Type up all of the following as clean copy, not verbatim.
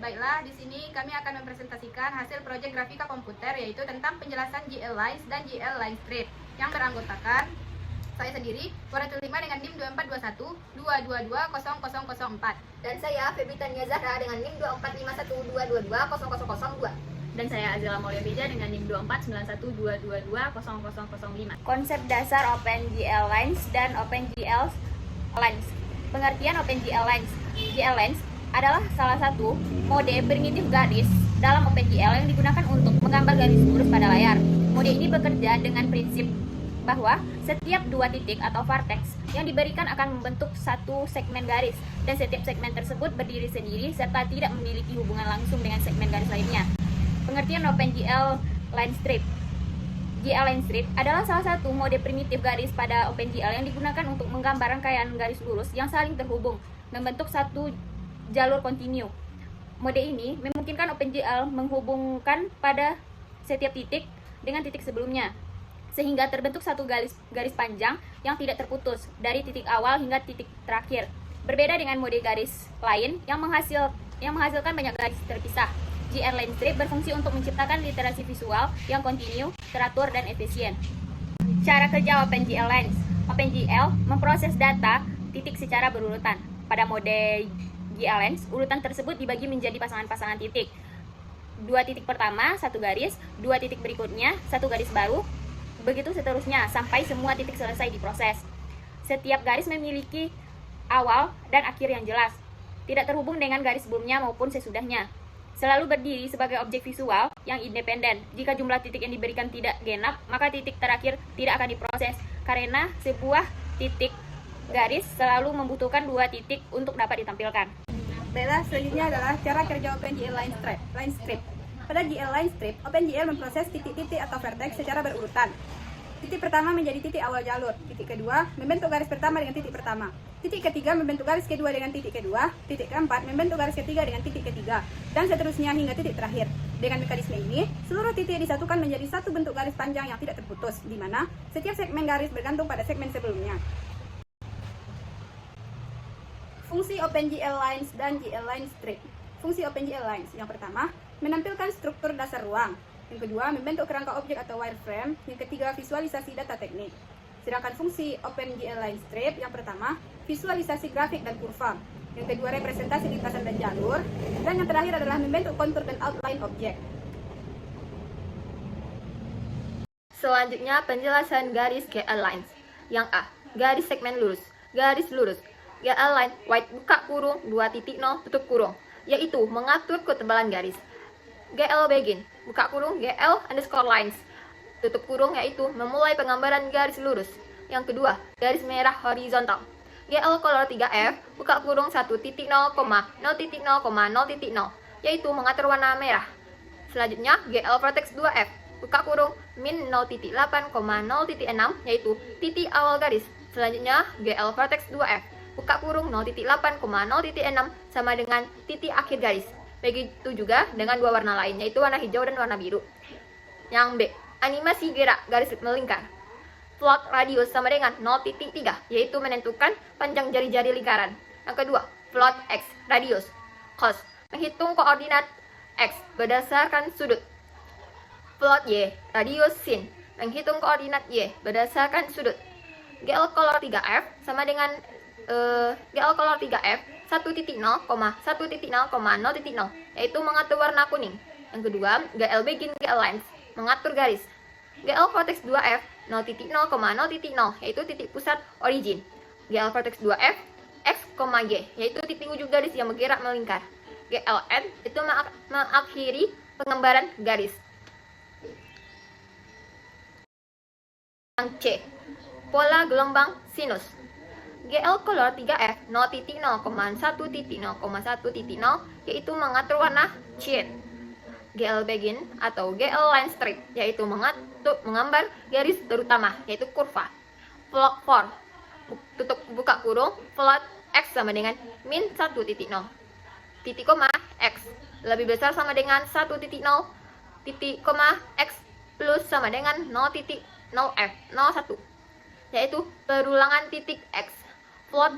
Baiklah, di sini kami akan mempresentasikan hasil proyek grafika komputer, yaitu tentang penjelasan GL Lines dan GL Line Strip yang beranggotakan saya sendiri, Waratul 5 dengan NIM 2421 222 Dan saya Febri Tania Zahra dengan NIM 2451 222 Dan saya Azila Maulia Beja dengan NIM 2491 Konsep dasar OpenGL Lines dan OpenGL Lines. Pengertian OpenGL Lines. GL Lines adalah salah satu mode primitif garis dalam OpenGL yang digunakan untuk menggambar garis lurus pada layar. Mode ini bekerja dengan prinsip bahwa setiap dua titik atau vertex yang diberikan akan membentuk satu segmen garis, dan setiap segmen tersebut berdiri sendiri serta tidak memiliki hubungan langsung dengan segmen garis lainnya. Pengertian OpenGL Line Strip. GL Line Strip adalah salah satu mode primitif garis pada OpenGL yang digunakan untuk menggambar rangkaian garis lurus yang saling terhubung, membentuk satu jalur kontinu. Mode ini memungkinkan OpenGL menghubungkan pada setiap titik dengan titik sebelumnya, sehingga terbentuk satu garis panjang yang tidak terputus dari titik awal hingga titik terakhir. Berbeda dengan mode garis lain yang menghasilkan banyak garis terpisah. GL Line Strip berfungsi untuk menciptakan literasi visual yang kontinu, teratur, dan efisien. Cara kerja OpenGL Lines. OpenGL memproses data titik secara berurutan. Pada mode GL Lines, urutan tersebut dibagi menjadi pasangan-pasangan titik. Dua titik pertama, satu garis, dua titik berikutnya, satu garis baru, begitu seterusnya sampai semua titik selesai diproses. Setiap garis memiliki awal dan akhir yang jelas, tidak terhubung dengan garis sebelumnya maupun sesudahnya. Selalu berdiri sebagai objek visual yang independen. Jika jumlah titik yang diberikan tidak genap, maka titik terakhir tidak akan diproses, karena sebuah titik garis selalu membutuhkan dua titik untuk dapat ditampilkan. Baiklah, selanjutnya adalah cara kerja OpenGL Line Strip. Pada GL Line Strip, OpenGL memproses titik-titik atau vertex secara berurutan. Titik pertama menjadi titik awal jalur, titik kedua membentuk garis pertama dengan titik pertama, titik ketiga membentuk garis kedua dengan titik kedua, titik keempat membentuk garis ketiga dengan titik ketiga, dan seterusnya hingga titik terakhir. Dengan mekanisme ini, seluruh titik disatukan menjadi satu bentuk garis panjang yang tidak terputus, di mana setiap segmen garis bergantung pada segmen sebelumnya. Fungsi OpenGL Lines dan GL Line Strip. Fungsi OpenGL Lines yang pertama, menampilkan struktur dasar ruang. Yang kedua, membentuk kerangka objek atau wireframe. Yang ketiga, visualisasi data teknik. Sedangkan fungsi OpenGL Line Strip yang pertama, visualisasi grafik dan kurva. Yang kedua, representasi lintasan dan jalur. Dan yang terakhir adalah membentuk kontur dan outline objek. Selanjutnya, penjelasan garis GL Lines. Yang A, garis segmen lurus. Garis lurus. GL Line, white buka kurung 2.0 tutup kurung, yaitu mengatur ketebalan garis. GL Begin, buka kurung GL_lines, tutup kurung, yaitu memulai penggambaran garis lurus. Yang kedua, garis merah horizontal. GL Color 3F, buka kurung 1.0, 0.0,0.0, yaitu mengatur warna merah. Selanjutnya, GL Vertex 2F, buka kurung min 0.8,0.6, yaitu titik awal garis. Selanjutnya, GL Vertex 2F, buka kurung 0.8,0.6 sama dengan titik akhir garis. Begitu juga dengan dua warna lain, yaitu warna hijau dan warna biru. Yang B, animasi gerak garis melingkar. Plot radius sama dengan 0.3, yaitu menentukan panjang jari-jari lingkaran. Yang kedua, plot X radius. Cos, menghitung koordinat X berdasarkan sudut. Plot Y radius sin, menghitung koordinat Y berdasarkan sudut. GL Color 3F sama dengan GL Color 3F 1.0, 1.0,0, yaitu mengatur warna kuning. Yang kedua, GL Begin GL Lines, mengatur garis. GL Vertex 2F 0.0,0, yaitu titik pusat origin. GL Vertex 2F X, Y, yaitu titik ujung garis yang bergerak melingkar. GLN itu mengakhiri penggambaran garis. Yang C, pola gelombang sinus. GL Color 3F 0.0,1.0,1, yaitu mengatur warna shade. GL Begin atau GL Line Strip, yaitu menggambar garis terutama, yaitu kurva. Plot 4, tutup buka kurung, plot X sama dengan min 1.0. Titik koma X lebih besar sama dengan 1.0, titik koma X plus sama dengan 0.0F 01, yaitu perulangan titik X. Plot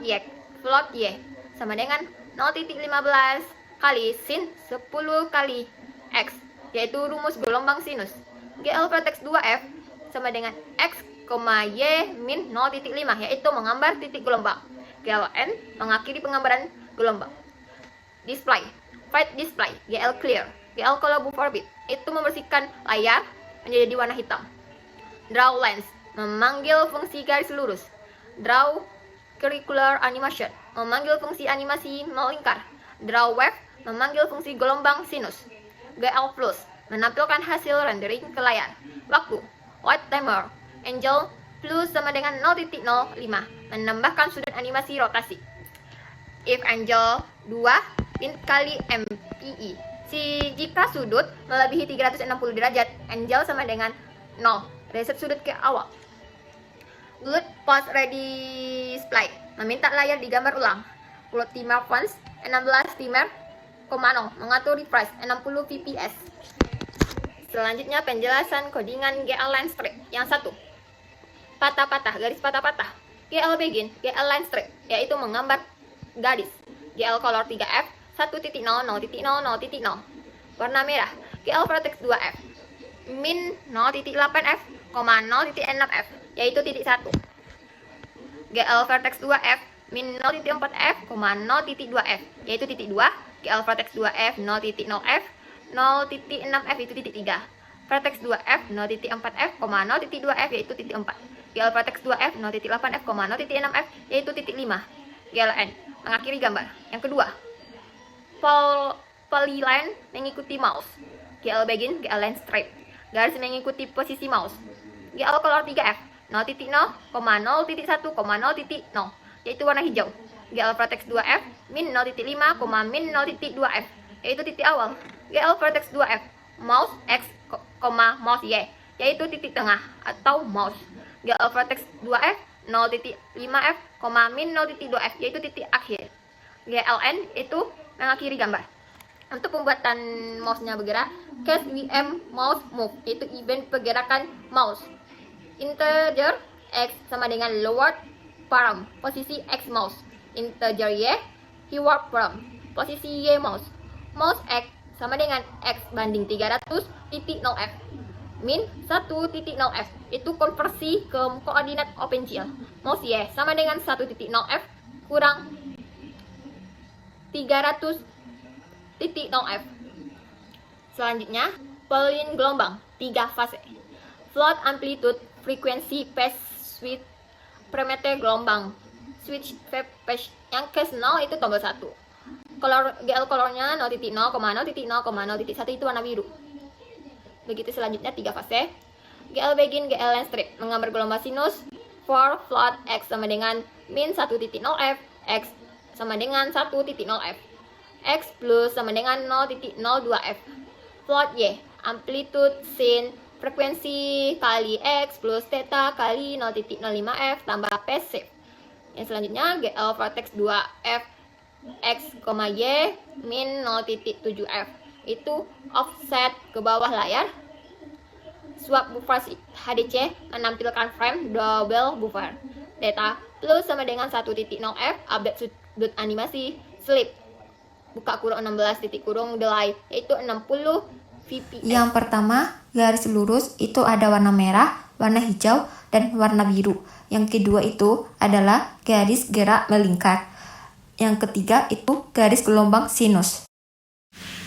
Y sama dengan 0.15 kali sin 10 kali X, yaitu rumus gelombang sinus. GL vertex 2F sama dengan X, Y min 0,5, yaitu menggambar titik gelombang. GLN mengakhiri penggambaran gelombang. Display, white display, GL clear. GL color buffer bit, itu membersihkan layar menjadi warna hitam. Draw lens, memanggil fungsi garis lurus. Draw curricular animation, memanggil fungsi animasi melingkar. Draw wave, memanggil fungsi gelombang sinus. GL plus, menampilkan hasil rendering ke layar. Waktu, white timer. Angel plus sama dengan 0,05, menambahkan sudut animasi rotasi. If angle 2 pin kali MPI. Jika sudut melebihi 360 derajat, angle sama dengan 0. Reset sudut ke awal. Good post ready display, meminta layar digambar ulang. Plot timer fonts 16 timer, 0, mengatur refresh 60 fps. Selanjutnya penjelasan codingan GL line strip. Yang 1, patah-patah, garis patah-patah. GL begin, GL line strip, yaitu menggambar garis. GL color 3F 1.0, 0.0, 0.0. Warna merah, GL vertex 2F min 0.8F, 0.6F, yaitu titik 1. GL vertex 2F min 0.4F, 0.2F, yaitu titik 2. GL vertex 2F 0.0F, 0.6F, itu titik 3. Vertex 2F 0.4F, 0.2F, yaitu titik 4. GL vertex 2F 0.8F, 0.6F, yaitu titik 5. GLN mengakhiri gambar. Yang kedua, polyline mengikuti mouse. GL begin, GL line straight, garis mengikuti posisi mouse. GL color 3F 0.0, 0.1, 0.0, yaitu warna hijau. GL vertex 2F min 0.5, min 0.2F, yaitu titik awal. GL vertex 2F mouse X, mouse Y, yaitu titik tengah atau mouse. GL vertex 2F 0.5F, min 0.2F, yaitu titik akhir. GLN itu mengakhiri gambar. Untuk pembuatan mouse-nya bergerak, case VM mouse move, yaitu event pergerakan mouse. Integer X sama dengan lower palm, posisi X mouse. Integer Y, upper palm, posisi Y mouse. Mouse X sama dengan X banding 300.0F min 1.0F, itu konversi ke koordinat OpenGL. Mouse Y sama dengan 1.0F kurang 300.0F. Selanjutnya, polyline gelombang 3 fase. Float amplitude, frekuensi, phase, switch, parameter gelombang, switch phase. Yang case 0 itu tombol 1. GL colornya 0.0, 0.0, 0.1 itu warna biru. Begitu selanjutnya 3 fase. GL begin, GL line strip, menggambar gelombang sinus for float X sama dengan min 1.0F, X sama dengan 1.0F, X plus sama dengan 0.02F. Float Y, amplitude sin frekuensi kali X plus theta kali 0.05F tambah phase shift. Yang selanjutnya GL vertex 2F X, Y min 0.7F, itu offset ke bawah layar. Swap buffer HDC menampilkan frame double buffer. Data plus sama dengan 1.0F, update sudut animasi, slip, buka kurung 16 titik kurung delay, yaitu 60 fps. Yang pertama, garis lurus itu ada warna merah, warna hijau, dan warna biru. Yang kedua itu adalah garis gerak melingkar. Yang ketiga itu garis gelombang sinus.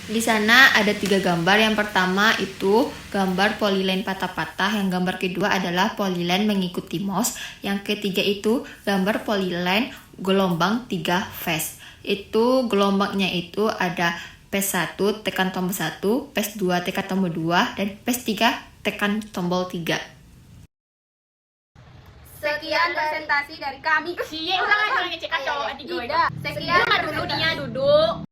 Di sana ada 3 gambar. Yang pertama itu gambar polyline patah-patah. Yang gambar kedua adalah polyline mengikuti mouse. Yang ketiga itu gambar polyline gelombang 3 phase. Itu gelombangnya itu ada phase 1 tekan tombol 1, phase 2 tekan tombol 2, dan phase 3 tekan tombol 3. Sekian presentasi dari kami. Ulang cek kacau adik gue. Sekian Dulu dia duduk.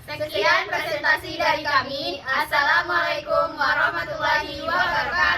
Sekian presentasi dari kami. Assalamualaikum warahmatullahi wabarakatuh.